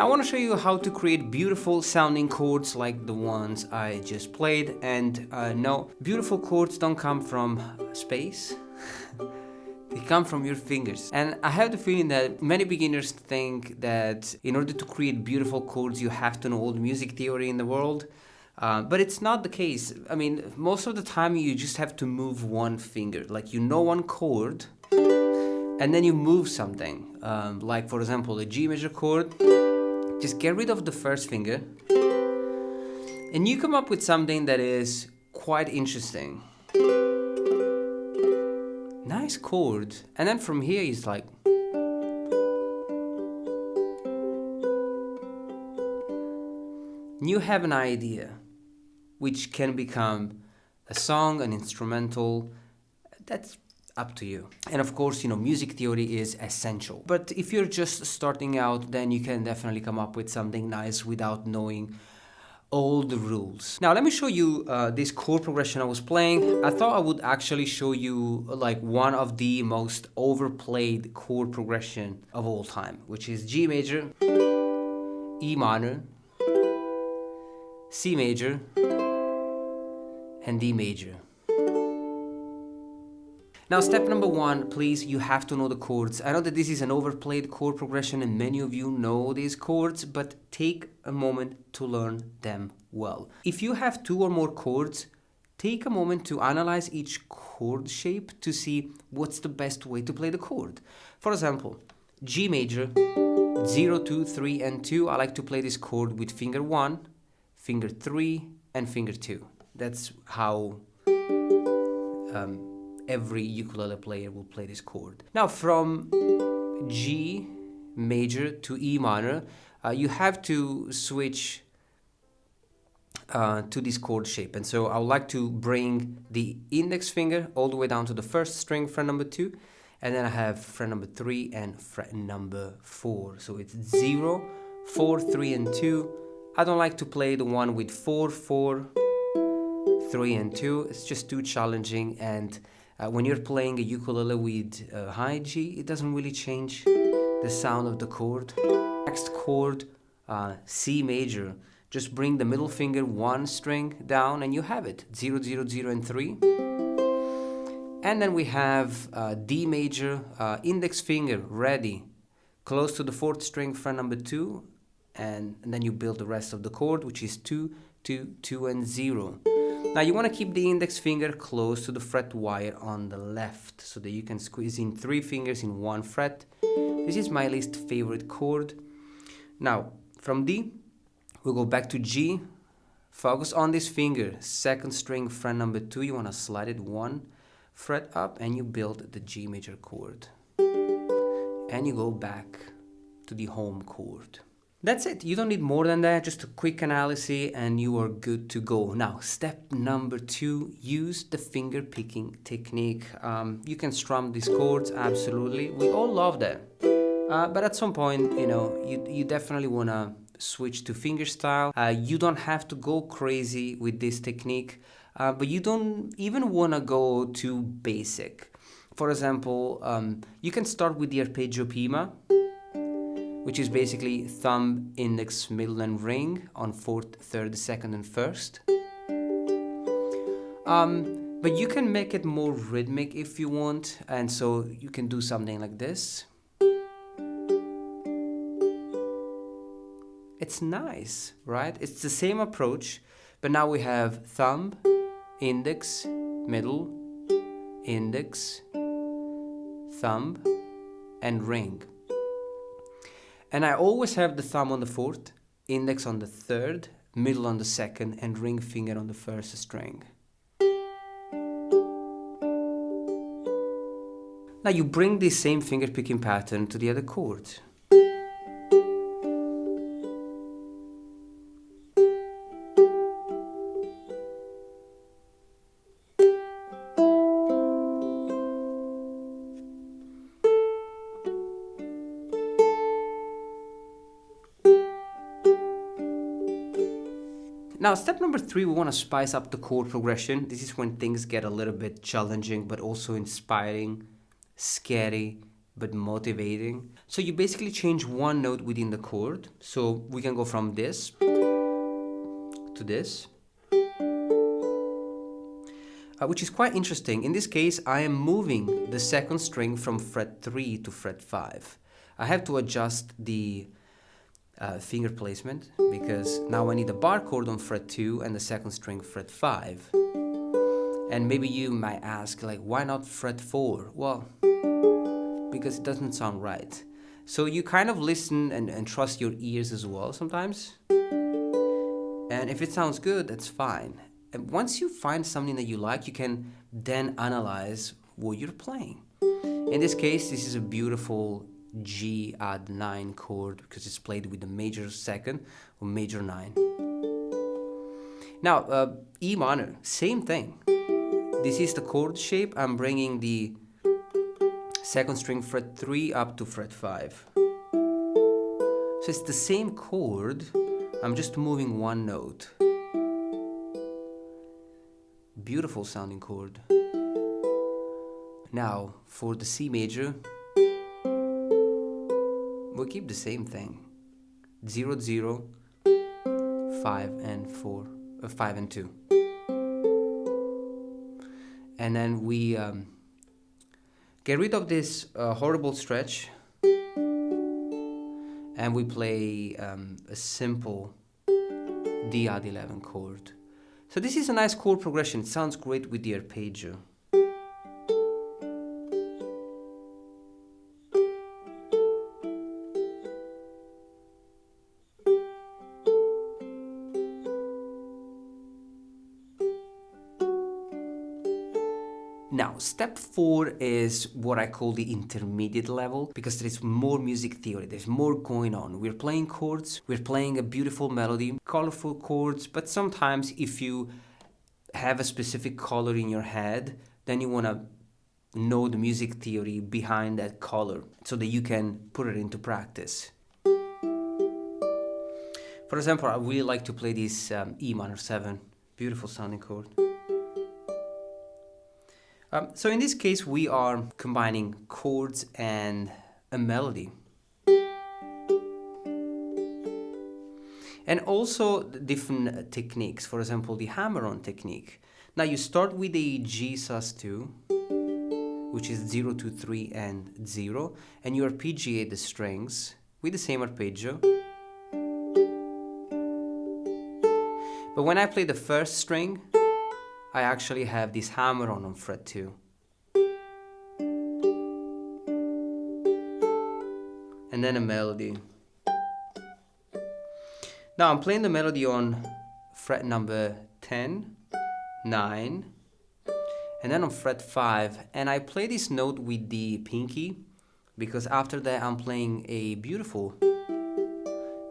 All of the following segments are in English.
Now I want to show you how to create beautiful sounding chords like the ones I just played. And no, beautiful chords don't come from space. They come from your fingers. And I have the feeling that many beginners think that in order to create beautiful chords, you have to know all the music theory in the world. But it's not the case. I mean, most of the time you just have to move one finger. Like you know one chord, and then you move something. Like for example, a G major chord. Just get rid of the first finger, and you come up with something that is quite interesting. Nice chord. And then from here it's like, you have an idea which can become a song, an instrumental. That's up to you. And of course, music theory is essential. But if you're just starting out, then you can definitely come up with something nice without knowing all the rules. Now let me show you this chord progression I was playing. I thought I would actually show you like one of the most overplayed chord progression of all time, which is G major, E minor, C major, and D major. Now step number one, please, you have to know the chords. I know that this is an overplayed chord progression and many of you know these chords, but take a moment to learn them well. If you have two or more chords, take a moment to analyze each chord shape to see what's the best way to play the chord. For example, G major, 0, 2, 3, and 2. I like to play this chord with finger 1, finger 3, and finger 2. That's how every ukulele player will play this chord. Now from G major to E minor, you have to switch to this chord shape. And so I would like to bring the index finger all the way down to the first string, fret number 2, and then I have fret number 3 and fret number 4. So it's 0, 4, 3, and 2. I don't like to play the one with 4, 4, 3, and 2. It's just too challenging, and when you're playing a ukulele with high G, it doesn't really change the sound of the chord. Next chord, C major. Just bring the middle finger one string down and you have it. 0, 0, 0, and 3. And then we have D major, index finger ready, close to the 4th string, fret number 2. And then you build the rest of the chord, which is 2, 2, 2, and 0. Now you want to keep the index finger close to the fret wire on the left so that you can squeeze in 3 fingers in 1 fret. This is my least favorite chord. Now from D, we'll go back to G. Focus on this finger, 2nd string, fret number 2. You want to slide it 1 fret up and you build the G major chord. And you go back to the home chord. That's it. You don't need more than that. Just a quick analysis and you are good to go. Now, step number 2, use the finger picking technique. You can strum these chords, absolutely. We all love that. But at some point, you definitely want to switch to fingerstyle. You don't have to go crazy with this technique, but you don't even want to go too basic. For example, you can start with the arpeggio prima, which is basically thumb, index, middle, and ring on 4th, 3rd, 2nd, and 1st. But you can make it more rhythmic if you want, and so you can do something like this. It's nice, right? It's the same approach, but now we have thumb, index, middle, index, thumb, and ring. And I always have the thumb on the 4th, index on the 3rd, middle on the 2nd, and ring finger on the 1st string. Now you bring this same finger picking pattern to the other chords. Now, step number 3, we want to spice up the chord progression. This is when things get a little bit challenging, but also inspiring, scary, but motivating. So you basically change one note within the chord. So we can go from this to this, which is quite interesting. In this case, I am moving the second string from fret 3 to fret 5. I have to adjust the finger placement because now I need a bar chord on fret 2 and the second string fret 5. And maybe you might ask, like, why not fret 4? Well, because it doesn't sound right. So you kind of listen and trust your ears as well sometimes. And if it sounds good, that's fine. And once you find something that you like, you can then analyze what you're playing. In this case, this is a beautiful G add 9 chord because it's played with the major second or major 9. Now, E minor, same thing. This is the chord shape. I'm bringing the second string fret 3 up to fret 5. So it's the same chord, I'm just moving one note. Beautiful sounding chord. Now for the C major, we'll keep the same thing. 0, 0, 5 and 4, 5 and 2. And then we get rid of this horrible stretch and we play a simple D add 11 chord. So this is a nice chord progression. It sounds great with the arpeggio. Now, step 4 is what I call the intermediate level because there is more music theory, there's more going on. We're playing chords, we're playing a beautiful melody, colorful chords, but sometimes if you have a specific color in your head, then you want to know the music theory behind that color so that you can put it into practice. For example, I really like to play this E minor 7, beautiful sounding chord. So in this case, we are combining chords and a melody. And also different techniques, for example, the hammer-on technique. Now you start with a G sus2, which is 0, 2, 3, and 0, and you arpeggiate the strings with the same arpeggio. But when I play the first string, I actually have this hammer-on fret 2. And then a melody. Now I'm playing the melody on fret number 10, 9, and then on fret 5. And I play this note with the pinky because after that I'm playing a beautiful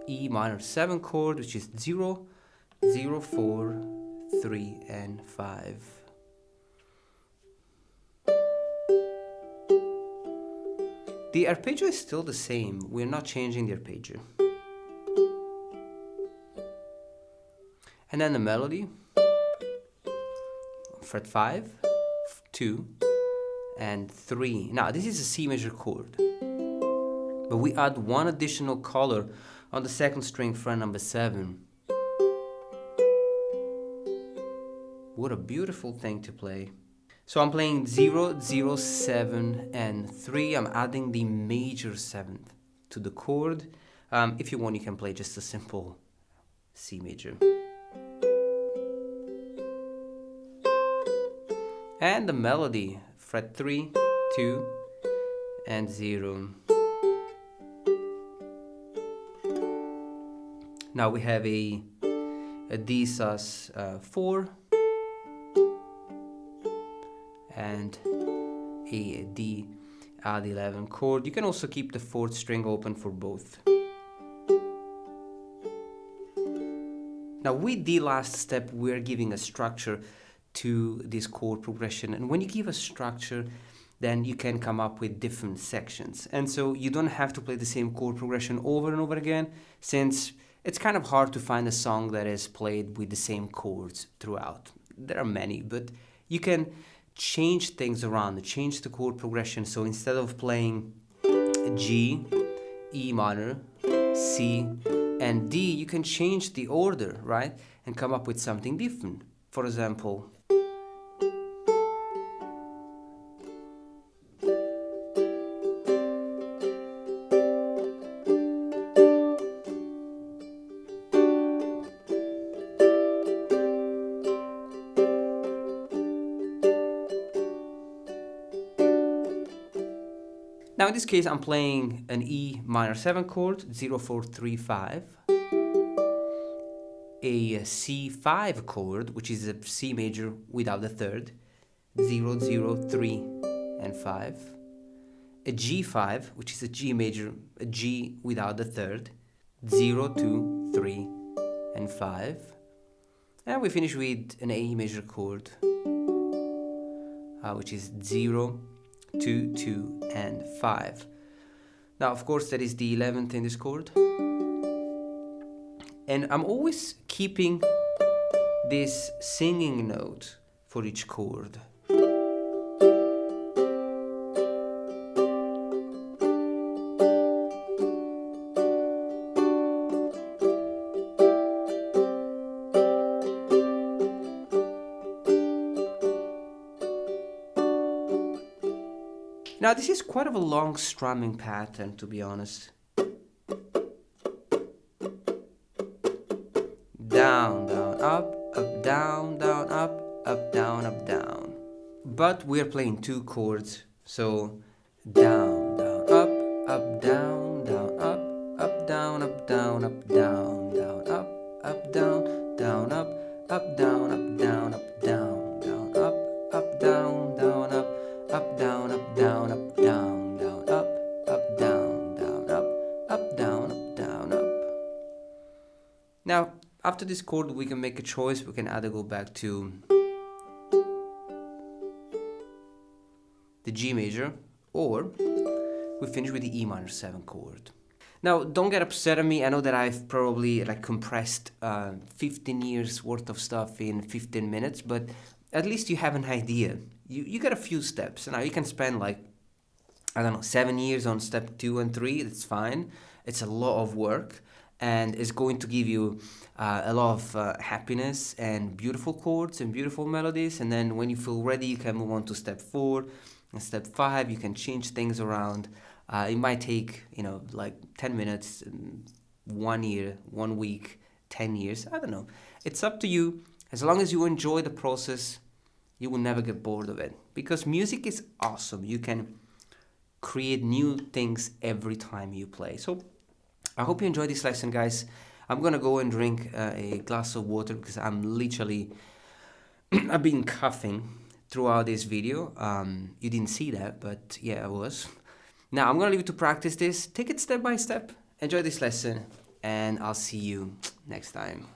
E minor 7 chord, which is 0, 0, 4, 3 and 5. The arpeggio is still the same. We're not changing the arpeggio. And then the melody. Fret 5, 2 and 3. Now this is a C major chord. But we add one additional color on the second string fret number 7. What a beautiful thing to play. So I'm playing 0, 0, 7, and 3. I'm adding the major 7th to the chord. If you want, you can play just a simple C major. And the melody, fret 3, 2, and 0. Now we have a D sus 4. And a D add 11 chord. You can also keep the 4th string open for both. Now with the last step, we're giving a structure to this chord progression. And when you give a structure, then you can come up with different sections. And so you don't have to play the same chord progression over and over again, since it's kind of hard to find a song that is played with the same chords throughout. There are many, but you can change things around, change the chord progression. So instead of playing G, E minor, C, and D. You can change the order, right? And come up with something different. For example, now in this case I'm playing an E minor 7 chord, 0, 4, 3, 5, a C5 chord, which is a C major without the third, 0, 0, 3, and 5, a G5, which is a G major, a G without the third, 0, 2, 3, and 5, and we finish with an A major chord, which is 0, 2, 2, and 5. Now, of course, that is the 11th in this chord. And I'm always keeping this singing note for each chord. Now this is quite of a long strumming pattern, to be honest. Down, down, up, down, up, down, down. But we're playing two chords, so down, down, up, down, up, down, down, up, down, down, up, down, down, up, down, down, up, down, down, up, down, down, up, down, down, up, down, down, up, down, down, up, down, down, up. Now, after this chord, we can make a choice. We can either go back to the G major, or we finish with the E minor 7 chord. Now, don't get upset at me. I know that I've probably compressed 15 years worth of stuff in 15 minutes, but at least you have an idea. You got a few steps. Now, you can spend I don't know, 7 years on step 2 and 3. That's fine. It's a lot of work, and it's going to give you a lot of happiness and beautiful chords and beautiful melodies. And then when you feel ready, you can move on to step 4 and step 5. You can change things around. It might take 10 minutes, 1 year, 1 week, 10 years. I don't know. It's up to you. As long as you enjoy the process, you will never get bored of it, because music is awesome. You can create new things every time you play. So I hope you enjoyed this lesson, guys. I'm gonna go and drink a glass of water because I'm literally I've been coughing throughout this video. You didn't see that, but yeah, I was. Now I'm gonna leave you to practice this. Take it step by step. Enjoy this lesson, and I'll see you next time.